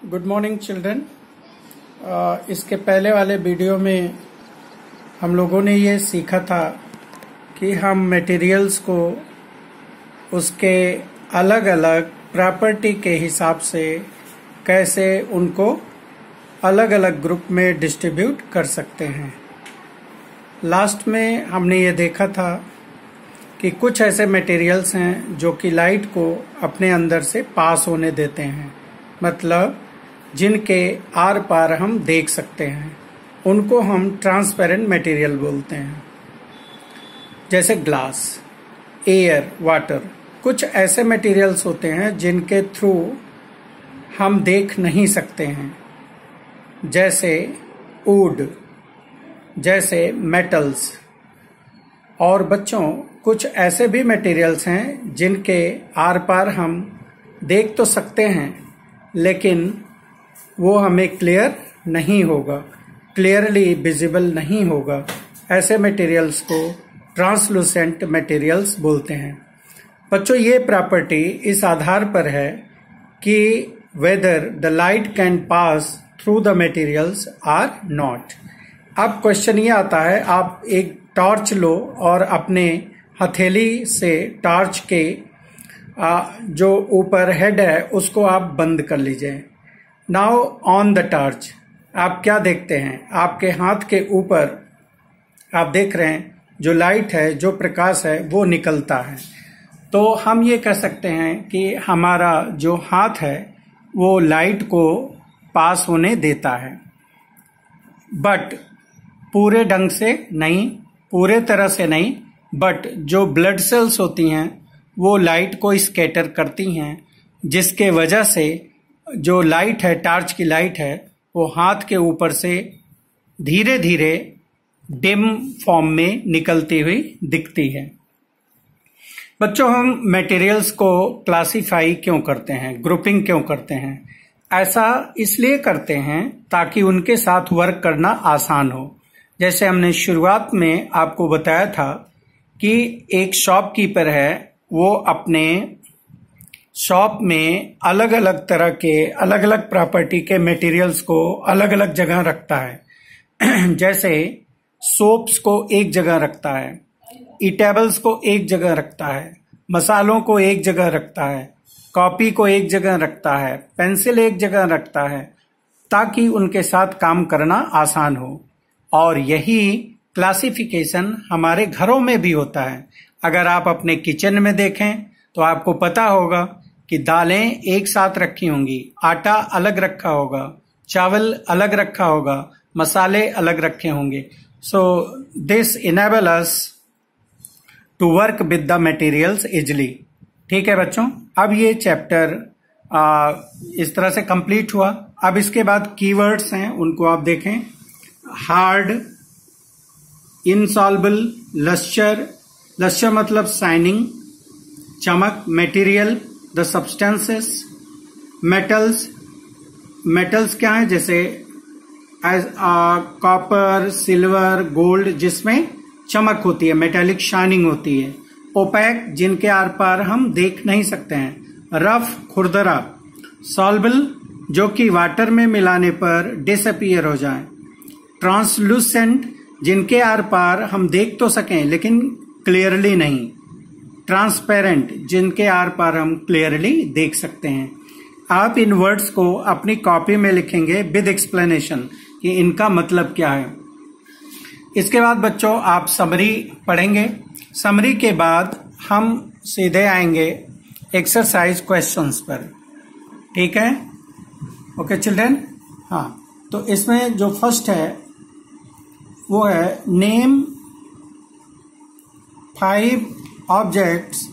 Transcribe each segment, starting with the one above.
Good morning children. इसके पहले वाले वीडियो में हम लोगों ने ये सीखा था कि हम मटेरियल्स को उसके अलग अलग प्रॉपर्टी के हिसाब से कैसे उनको अलग अलग ग्रुप में डिस्ट्रीब्यूट कर सकते हैं। लास्ट में हमने ये देखा था कि कुछ ऐसे मटेरियल्स हैं जो कि लाइट को अपने अंदर से पास होने देते हैं, मतलब जिनके आर पार हम देख सकते हैं, उनको हम ट्रांसपेरेंट मटेरियल बोलते हैं। जैसे ग्लास, एयर, वाटर। कुछ ऐसे मटेरियल्स होते हैं जिनके थ्रू हम देख नहीं सकते हैं, जैसे वुड, जैसे मेटल्स। और बच्चों, कुछ ऐसे भी मटेरियल्स हैं जिनके आर पार हम देख तो सकते हैं, लेकिन वो हमें क्लियर नहीं होगा, क्लियरली विजिबल नहीं होगा। ऐसे मटेरियल्स को ट्रांसलूसेंट मटेरियल्स बोलते हैं। बच्चों, ये प्रॉपर्टी इस आधार पर है कि whether the light can pass through the materials or not. अब क्वेश्चन ये आता है, आप एक टॉर्च लो और अपने हथेली से टॉर्च के जो ऊपर हेड है उसको आप बंद कर लीजिए। नाउ ऑन द टॉर्च आप क्या देखते हैं? आपके हाथ के ऊपर आप देख रहे हैं जो लाइट है, जो प्रकाश है, वो निकलता है। तो हम ये कह सकते हैं कि हमारा जो हाथ है वो लाइट को पास होने देता है, बट पूरे ढंग से नहीं, पूरे तरह से नहीं। बट जो ब्लड सेल्स होती हैं वो लाइट को स्कैटर करती हैं, जिसके वजह से जो लाइट है, टॉर्च की लाइट है, वो हाथ के ऊपर से धीरे धीरे डिम फॉर्म में निकलती हुई दिखती है। बच्चों, हम मटेरियल्स को क्लासिफाई क्यों करते हैं, ग्रुपिंग क्यों करते हैं? ऐसा इसलिए करते हैं ताकि उनके साथ वर्क करना आसान हो। जैसे हमने शुरुआत में आपको बताया था कि एक शॉपकीपर है, वो अपने शॉप में अलग अलग तरह के, अलग अलग प्रॉपर्टी के मटेरियल्स को अलग अलग जगह रखता है। जैसे सोप्स को एक जगह रखता है, ईटेबल्स को एक जगह रखता है, मसालों को एक जगह रखता है, कॉपी को एक जगह रखता है, पेंसिल एक जगह रखता है, ताकि उनके साथ काम करना आसान हो। और यही क्लासिफिकेशन हमारे घरों में भी होता है। अगर आप अपने किचन में देखें तो आपको पता होगा कि दालें एक साथ रखी होंगी, आटा अलग रखा होगा, चावल अलग रखा होगा, मसाले अलग रखे होंगे। So this enable us to work with the materials easily. ठीक है बच्चों, अब ये चैप्टर इस तरह से कंप्लीट हुआ। अब इसके बाद कीवर्ड्स हैं, उनको आप देखें। हार्ड, इनसॉल्युबल, लस्चर, लस्चर मतलब शाइनिंग, चमक, material, the substances, metals, metals क्या है? जैसे कॉपर, सिल्वर, गोल्ड, जिसमें चमक होती है, मेटेलिक शाइनिंग होती है। ओपैक, जिनके आर पार हम देख नहीं सकते हैं। रफ, खुरदरा। सॉल्युबल, जो कि वाटर में मिलाने पर डिसअपीयर हो जाए। ट्रांसलूसेंट, जिनके आर पार हम देख तो सकें लेकिन क्लियरली नहीं। ट्रांसपेरेंट, जिनके आर पार हम क्लियरली देख सकते हैं। आप इन वर्ड्स को अपनी कॉपी में लिखेंगे विद एक्सप्लेनेशन कि इनका मतलब क्या है। इसके बाद बच्चों आप समरी पढ़ेंगे। समरी के बाद हम सीधे आएंगे एक्सरसाइज क्वेश्चंस पर। ठीक है? Okay children. हाँ, तो इसमें जो फर्स्ट है वो है name 5 objects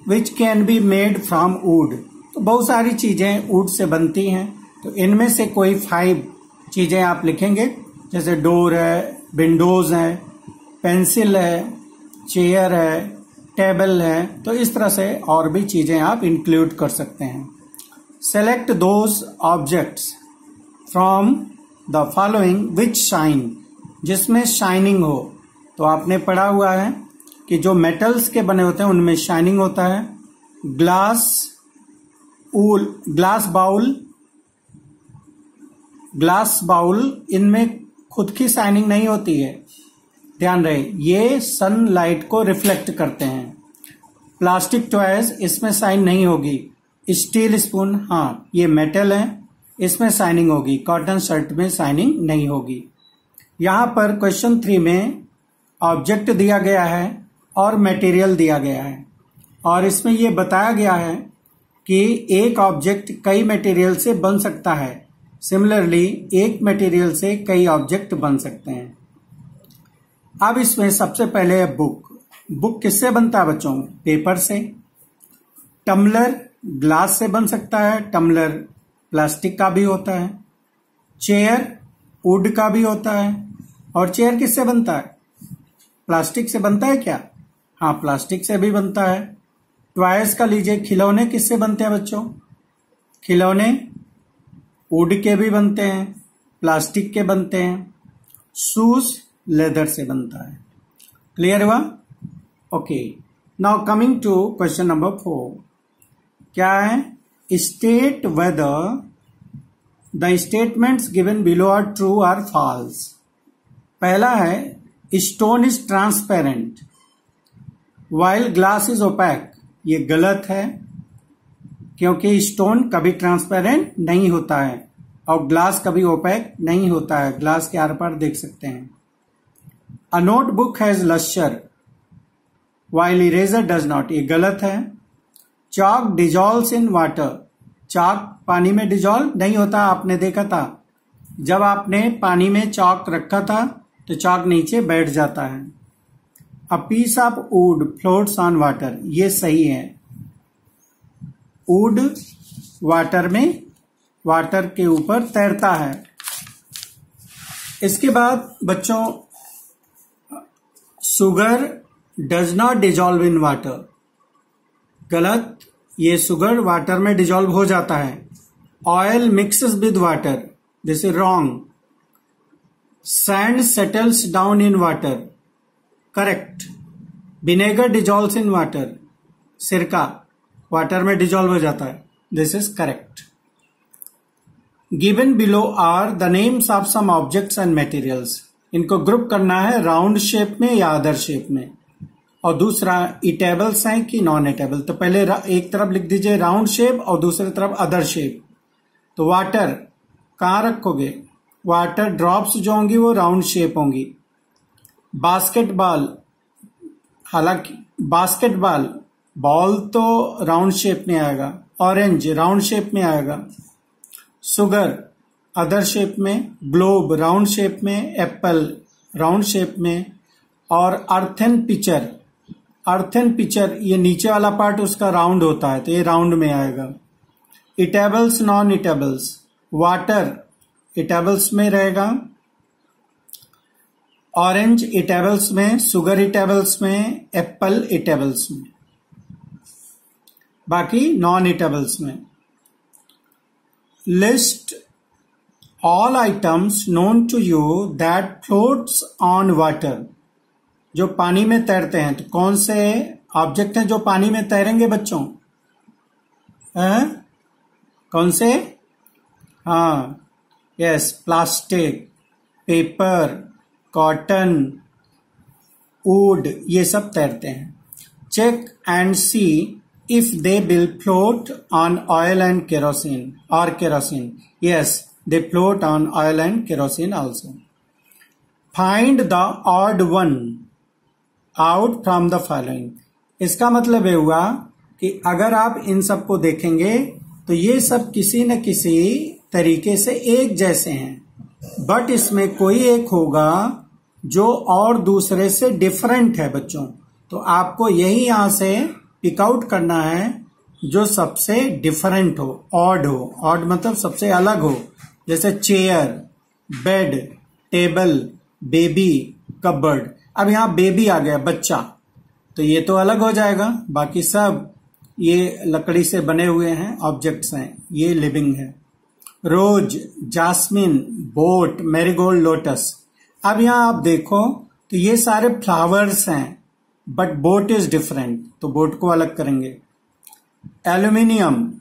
which can be made from would. तो बहुत सारी चीजें वुड से बनती हैं, तो इनमें से कोई 5 चीजें आप लिखेंगे। जैसे डोर है, विंडोज है, पेंसिल है, चेयर है, टेबल है। तो इस तरह से और भी चीजें आप इंक्लूड कर सकते हैं। Select those objects from the following which shine, जिसमें शाइनिंग हो। तो आपने पढ़ा हुआ है कि जो मेटल्स के बने होते हैं उनमें शाइनिंग होता है। ग्लास बाउल, ग्लास बाउल, इनमें खुद की शाइनिंग नहीं होती है, ध्यान रहे, ये सनलाइट को रिफ्लेक्ट करते हैं। प्लास्टिक टॉयज, इसमें शाइन नहीं होगी। स्टील स्पून, हाँ ये मेटल है, इसमें शाइनिंग होगी। कॉटन शर्ट में शाइनिंग नहीं होगी। यहां पर क्वेश्चन 3 में ऑब्जेक्ट दिया गया है और मटेरियल दिया गया है, और इसमें यह बताया गया है कि एक ऑब्जेक्ट कई मटेरियल से बन सकता है। सिमिलरली एक मटेरियल से कई ऑब्जेक्ट बन सकते हैं। अब इसमें सबसे पहले है बुक। बुक किससे बनता है बच्चों? पेपर से। टम्बलर ग्लास से बन सकता है, टम्बलर प्लास्टिक का भी होता है। चेयर वुड का भी होता है। और चेयर किससे बनता है? प्लास्टिक से बनता है क्या? हाँ प्लास्टिक से भी बनता है। टॉयज का लीजिए, खिलौने किससे बनते हैं बच्चों? खिलौने वुड के भी बनते हैं, प्लास्टिक के बनते हैं। शूज लेदर से बनता है। क्लियर हुआ? Okay, now coming to question number 4। क्या है? State whether the statements given below are true or false. पहला है stone is transparent while glass is opaque. ये गलत है, क्योंकि स्टोन कभी ट्रांसपेरेंट नहीं होता है और ग्लास कभी ओपैक नहीं होता है। ग्लास के आर पार देख सकते हैं। A notebook has lustre while eraser does not. ये गलत है। Chalk dissolves in water. Chalk पानी में डिजॉल्व नहीं होता। आपने देखा था जब आपने पानी में चॉक रखा था तो चॉक नीचे बैठ जाता है। A piece of wood floats on water. ये सही है। वुड वाटर में, वाटर के ऊपर तैरता है। इसके बाद बच्चों, sugar does not dissolve in water. गलत, ये शुगर वाटर में डिजॉल्व हो जाता है। Oil mixes with water, this is wrong. Sand settles down in water, correct. Vinegar dissolves in water, सिरका वाटर में डिजॉल्व हो जाता है, this is correct. Given below are the names of some objects and materials. इनको group करना है round shape में या अदर शेप में। और दूसरा, ईटेबल्स हैं कि नॉन ईटेबल। तो पहले एक तरफ लिख दीजिए राउंड शेप और दूसरी तरफ अदर शेप। तो वाटर कहां रखोगे? वाटर ड्रॉप्स जो होंगी वो राउंड शेप होंगी। बास्केटबॉल, हालांकि बास्केटबॉल बॉल तो राउंड शेप में आएगा। ऑरेंज राउंड शेप में आएगा। शुगर अदर शेप में। ग्लोब राउंड शेप में। एप्पल राउंड शेप में। और अर्थन पिक्चर, अर्थन पिक्चर ये नीचे वाला पार्ट उसका राउंड होता है तो ये राउंड में आएगा। Eatables non eatables, water eatables में रहेगा। ऑरेंज इटेबल्स में, शुगर इटेबल्स में, एप्पल इटेबल्स में, बाकी नॉन इटेबल्स में। List all items known to you that floats on water. जो पानी में तैरते हैं, तो कौन से ऑब्जेक्ट हैं जो पानी में तैरेंगे बच्चों? कौन से? हाँ yes, plastic, paper, cotton, wood, ये सब तैरते हैं। Check and see if they will float on oil and kerosene और kerosene. Yes, they float on oil and kerosene also. Find the odd one out from the following. इसका मतलब ये हुआ कि अगर आप इन सबको देखेंगे तो ये सब किसी न किसी तरीके से एक जैसे हैं, बट इसमें कोई एक होगा जो और दूसरे से डिफरेंट है बच्चों। तो आपको यही यहां से पिक आउट करना है जो सबसे डिफरेंट हो, ऑड हो। ऑड मतलब सबसे अलग हो, जैसे chair, bed, table, baby, cupboard. अब यहां बेबी आ गया, बच्चा, तो ये तो अलग हो जाएगा। बाकी सब ये लकड़ी से बने हुए हैं, ऑब्जेक्ट्स हैं, ये लिविंग है। रोज, जास्मिन, बोट, मैरीगोल्ड, लोटस। अब यहां आप देखो तो ये सारे फ्लावर्स हैं, बट बोट इज डिफरेंट, तो बोट को अलग करेंगे। Aluminium,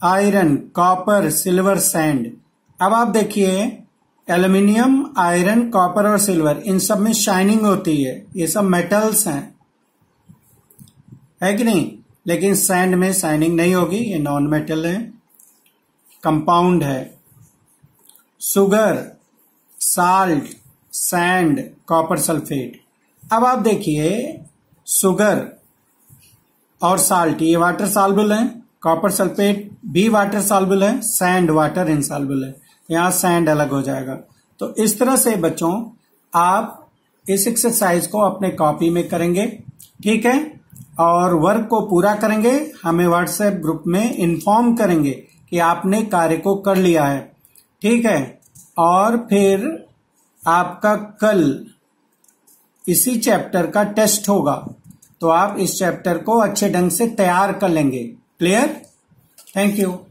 iron, copper, silver, sand, अब आप देखिए, एल्यूमिनियम, आयरन, कॉपर और सिल्वर, इन सब में शाइनिंग होती है, ये सब मेटल्स हैं, है कि नहीं। लेकिन सैंड में शाइनिंग नहीं होगी, ये नॉन मेटल है, कंपाउंड है। Sugar, salt, sand, copper sulphate. अब आप देखिए, शुगर और साल्ट ये वाटर सॉल्युबल है, कॉपर सल्फेट भी वाटर सॉल्युबल है, सैंड वाटर इनसॉल्युबल है, यहां सैंड अलग हो जाएगा। तो इस तरह से बच्चों आप इस एक्सरसाइज को अपने कॉपी में करेंगे, ठीक है, और वर्क को पूरा करेंगे, हमें व्हाट्सएप ग्रुप में इन्फॉर्म करेंगे कि आपने कार्य को कर लिया है, ठीक है। और फिर आपका कल इसी चैप्टर का टेस्ट होगा, तो आप इस चैप्टर को अच्छे ढंग से तैयार कर लेंगे। क्लियर? Thank you.